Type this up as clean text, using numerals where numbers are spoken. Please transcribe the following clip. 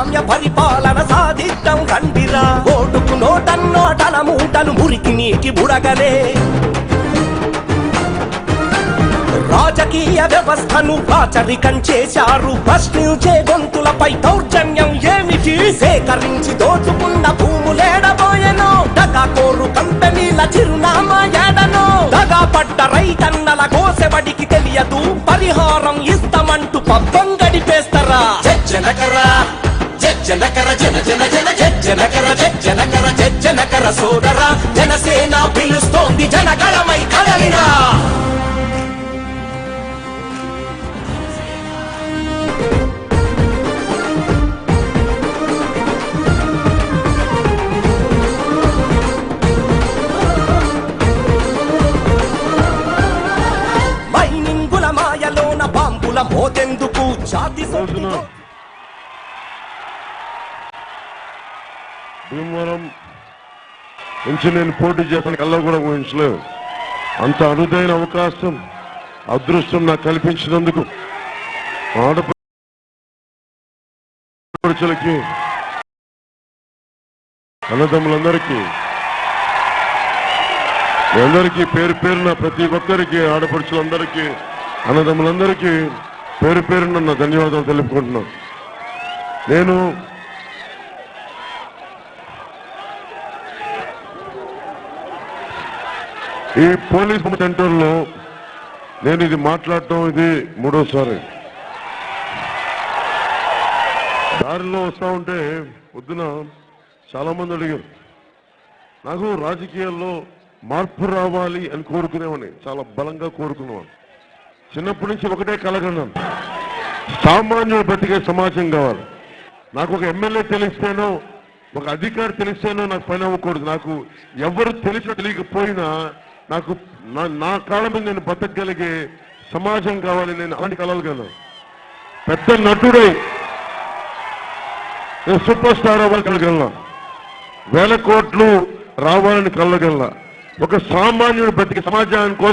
ప్రజాస్వామ్య పరిపాలన సాధిద్దాం రండిరా ఓటుకు నోటన్నోటల మూటలు మురికి నీటి బుడగలే రాజకీయ వ్యవస్థను రాచరికం చేశారు ప్రశ్నించే గొంతులపై దౌర్జన్యం ఏమిటి సేకరించి దోచుకున్న భూములేడబోయెనో దగాకోరు కంపెనీల చిరునామా ఏడనో దగా పడ్డ రైతన్నల కోసెబడికి తెలియదు పరిహారం ఇస్తామంటూ పబ్బం గడిపేస్తారా జనకరా జనకర జన జన జన జనకర జనకర జనకర సోదరా జనసేన పిలుస్తోంది జనగళమై కదలిరా మైనింగుల మాయలోన బాంబుల మోతెందుకు జాతి భీమవరం నుంచి నేను పోటీ చేసిన కల్లో కూడా ఊహించలేదు. అంత అరుదైన అవకాశం అదృష్టం నాకు కల్పించినందుకు ఆడపడుచులకి అన్నదమ్ములందరికీ అందరికీ పేరు పేరున ప్రతి ఒక్కరికి ఆడపడుచులందరికీ అన్నదమ్ములందరికీ పేరు పేరున నా ధన్యవాదాలు తెలుపుకుంటున్నాను. నేను ఈ పోలీస్ సెంటర్లో నేను ఇది మాట్లాడటం ఇది మూడోసారి. దారిలో వస్తా ఉంటే పొద్దున చాలా మంది అడిగారు. నాకు రాజకీయాల్లో మార్పు రావాలి అని కోరుకునేవాడిని, చాలా బలంగా కోరుకునేవాడిని. చిన్నప్పటి నుంచి ఒకటే కలగన్నాను, సామాన్యుడు బ్రతికే సమాజం కావాలి. నాకు ఒక ఎమ్మెల్యే తెలిస్తేనో ఒక అధికారి తెలిస్తేనో నాకు పని అవ్వకూడదు. నాకు ఎవరు తెలియకపోయినా నాకు నా కాళ్ళ మీద నేను బతకగలిగే సమాజం కావాలి. నేను అలాంటి కలగలను. పెద్ద నటుడై నేను సూపర్ స్టార్ అవ్వాలి కలగలను, 1000 కోట్లు రావాలని కలగలను. ఒక సామాన్యుడు బ్రతికే సమాజానికి కోసం